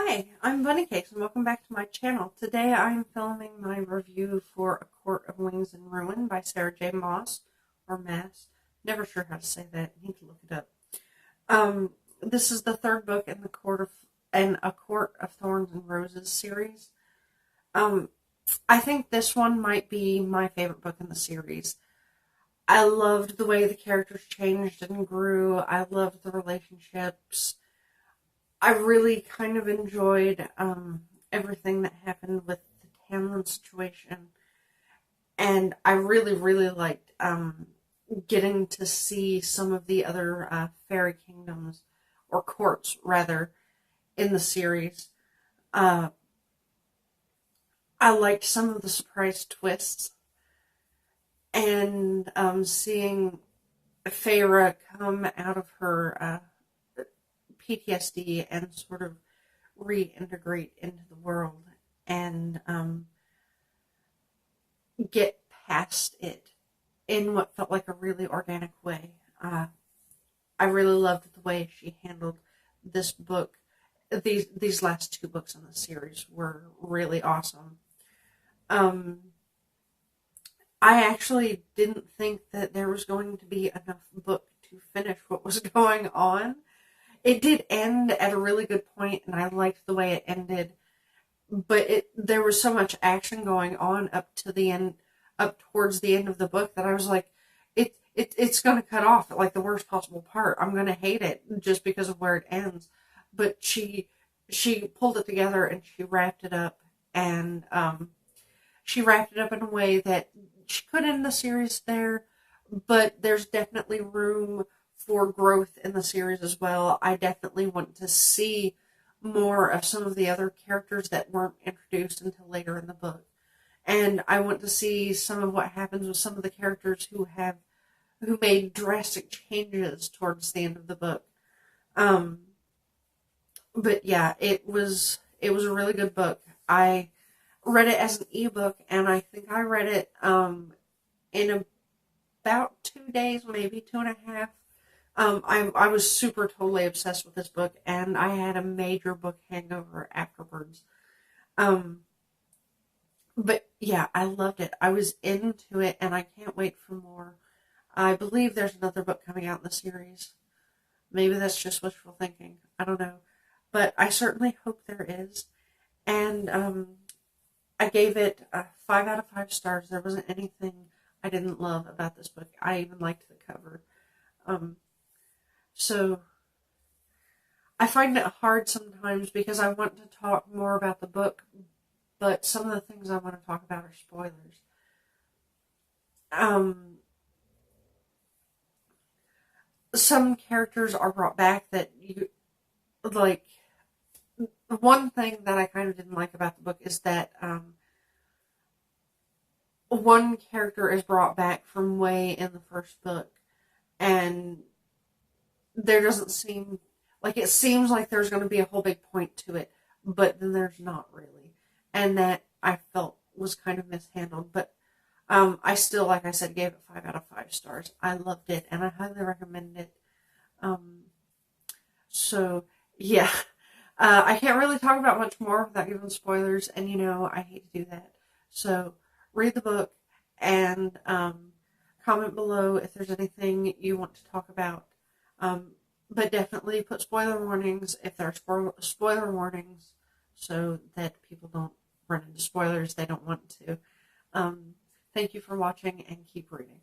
Hi, I'm Bunny Cakes and welcome back to my channel. Today I'm filming my review for A Court of Wings and Ruin by Sarah J. Maas, or Maas. Never sure how to say that. Need to look it up. This is the third book in A Court of Thorns and Roses series. I think this one might be my favorite book in the series. I loved the way the characters changed and grew. I loved the relationships. I really kind of enjoyed everything that happened with the Tamlin situation, and I really, really liked getting to see some of the other fairy kingdoms, or courts rather, in the series. Uh, I liked some of the surprise twists, and seeing Feyre come out of her PTSD and sort of reintegrate into the world and get past it in what felt like a really organic way. I really loved the way she handled this book. These last two books in the series were really awesome. I actually didn't think that there was going to be enough book to finish what was going on. It did end at a really good point, and I liked the way it ended. But there was so much action going on up towards the end of the book, that I was like, it's going to cut off at like the worst possible part. I'm going to hate it just because of where it ends. But she pulled it together and she wrapped it up, and she wrapped it up in a way that she could end the series there, but there's definitely room for growth in the series as well. I definitely want to see more of some of the other characters that weren't introduced until later in the book. And I want to see some of what happens with some of the characters who made drastic changes towards the end of the book. But yeah, it was a really good book. I read it as an ebook, and I think I read it in about 2 days, maybe 2.5. I was super totally obsessed with this book, and I had a major book hangover afterwards. Um, but yeah, I loved it. I was into it, and I can't wait for more. I believe there's another book coming out in the series. Maybe that's just wishful thinking. I don't know. But I certainly hope there is. And I gave it 5 out of 5 stars. There wasn't anything I didn't love about this book. I even liked the cover. Um, so I find it hard sometimes because I want to talk more about the book, but some of the things I want to talk about are spoilers. Some characters are brought back that you like. One thing that I kind of didn't like about the book is that one character is brought back from way in the first book, and there doesn't seem like it seems like there's going to be a whole big point to it, but then there's not really, and that I felt was kind of mishandled. But I still, like I said, gave it 5 out of 5 stars. I loved it, and I highly recommend it. Um, so yeah, I can't really talk about much more without giving spoilers, and I hate to do that. So read the book and comment below if there's anything you want to talk about. But definitely put spoiler warnings if there are spoiler warnings, so that people don't run into spoilers they don't want to. Thank you for watching, and keep reading.